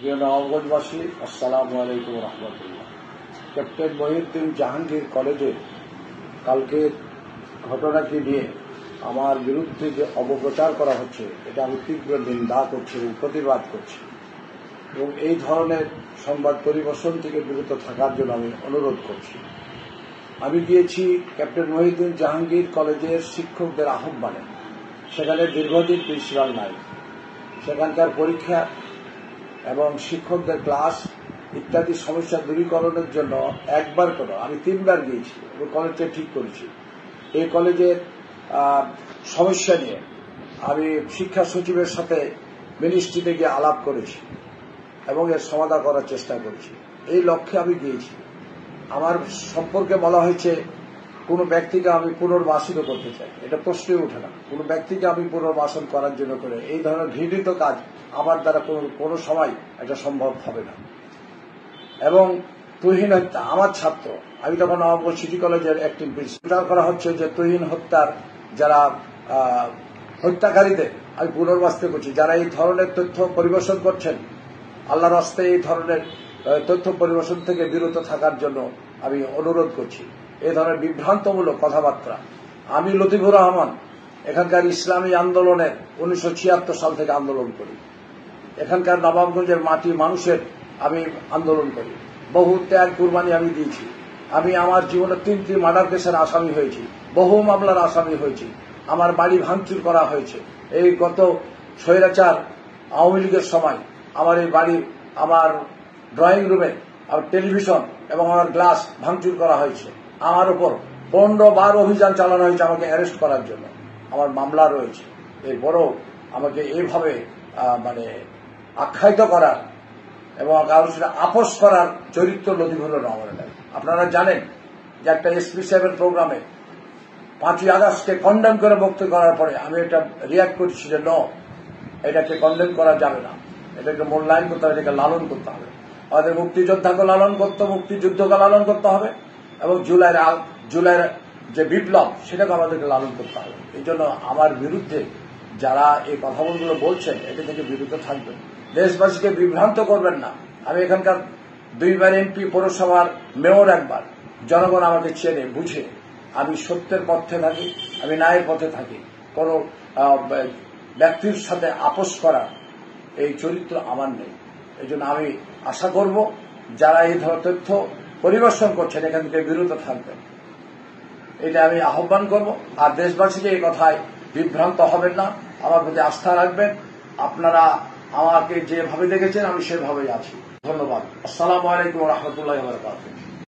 প্রিয় নবাবগঞ্জবাসী, আসসালামু আলাইকুম রহমতুল্লাহ। ক্যাপ্টেন মহিউদ্দিন জাহাঙ্গীর কলেজে কালকের ঘটনাকে নিয়ে আমার বিরুদ্ধে যে অপপ্রচার করা হচ্ছে, এটা আমি তীব্র নিন্দা করছি এবং প্রতিবাদ করছি এবং এই ধরনের সংবাদ পরিবেশন থেকে বিরত থাকার জন্য আমি অনুরোধ করছি। আমি গিয়েছি ক্যাপ্টেন মহিউদ্দিন জাহাঙ্গীর কলেজের শিক্ষকদের আহ্বানে। সেখানে দীর্ঘদিন প্রিন্সিপাল নাই, সেখানকার পরীক্ষা এবং শিক্ষকদের ক্লাস ইত্যাদি সমস্যা দূরীকরণের জন্য একবার করে আমি 3 বার গিয়েছি এবং কলেজটা ঠিক করেছি। এই কলেজের সমস্যা নিয়ে আমি শিক্ষা সচিবের সাথে মিনিস্ট্রিতে গিয়ে আলাপ করেছি এবং এর সমাধান করার চেষ্টা করেছি। এই লক্ষ্যে আমি গিয়েছি। আমার সম্পর্কে বলা হয়েছে কোনো ব্যক্তিকে আমি পুনর্বাসিত করতে চাই, এটা প্রশ্নই ওঠে না। কোনো ব্যক্তিকে আমি পুনর্বাসন করার জন্য করে এই ধরনের ঘৃণিত কাজ আমার দ্বারা কোনো সময় এটা সম্ভব হবে না। এবং তুহিন হত্যা, আমার ছাত্র, আমি তখন নবাবগঞ্জ সিটি কলেজের অ্যাক্টিং প্রিন্সিপাল করা হচ্ছে যে তুহিন হত্যার যারা হত্যাকারীদের আমি পুনর্বাসিত করছি। যারা এই ধরনের তথ্য পরিবেশন করছেন, আল্লাহর রাস্তায় এই ধরনের তথ্য পরিবেশন থেকে বিরত থাকার জন্য আমি অনুরোধ করছি। এই ধরনের বিভ্রান্তমূলক কথাবার্তা। আমি লতিফুর রহমান এখানকার ইসলামী আন্দোলনের 1976 সাল থেকে আন্দোলন করি। এখানকার নবাবগঞ্জের মাটি মানুষের আমি আন্দোলন করি। বহু ত্যাগ কুরবানি আমি দিয়েছি। আমি আমার জীবনে 3টি মার্ডার কেসের আসামি হয়েছি, বহু মামলার আসামি হয়েছি। আমার বাড়ি ভাঙচুর করা হয়েছে। এই গত স্বৈরাচার আওয়ামী লীগের সময় আমার এই বাড়ি, আমার ড্রয়িং রুমে আমার টেলিভিশন এবং আমার গ্লাস ভাঙচুর করা হয়েছে। আমার উপর 15 বার অভিযান চালানো হয়েছে আমাকে অ্যারেস্ট করার জন্য। আমার মামলা রয়েছে। এরপরও আমাকে এইভাবে আখ্যায়িত করার এবং কারোর সাথে আপোষ করার চরিত্র লতিফুর রহমানের নাই। আপনারা জানেন যে একটা এসপি সাহেবের প্রোগ্রামে 5ই আগস্টকে কন্ডেম করে বক্তব্য করার পরে আমি এটা রিয়াক্ট করছি যে এটাকে কন্ডেম করা যাবে না, এটাকে মূল্যায়ন করতে হবে, এটাকে লালন করতে হবে। আমাদের মুক্তিযোদ্ধাকে লালন করতে, মুক্তিযুদ্ধকে লালন করতে হবে এবং জুলাইয়ের যে বিপ্লব সেটাকে আমাদেরকে লালন করতে হবে। এই জন্য আমার বিরুদ্ধে যারা এই কথাগুলো বলছেন, এটা থেকে বিরত থাকবেন, দেশবাসীকে বিভ্রান্ত করবেন না। আমি এখানকার 2 বার এমপি, পৌরসভার মেয়র একবার। জনগণ আমাকে চেনে বুঝে। আমি সত্যের পথে থাকি, আমি ন্যায়ের পথে থাকি। কোন ব্যক্তির সাথে আপোষ করা এই চরিত্র আমার নেই। এই জন্য আমি আশা করব যারা এই ধরনের তথ্য পরিবেশন করছেন এখান থেকে বিরত থাকবেন, এটা আমি আহ্বান করব। আর দেশবাসীকে এই কথায় বিভ্রান্ত হবেন না, আমার প্রতি আস্থা রাখবেন। আপনারা আমাকে যেভাবে দেখেছেন আমি সেভাবেই আছি। ধন্যবাদ। আসসালামু আলাইকুম রহমতুল্লাহি ওয়া বারাকাতুহু।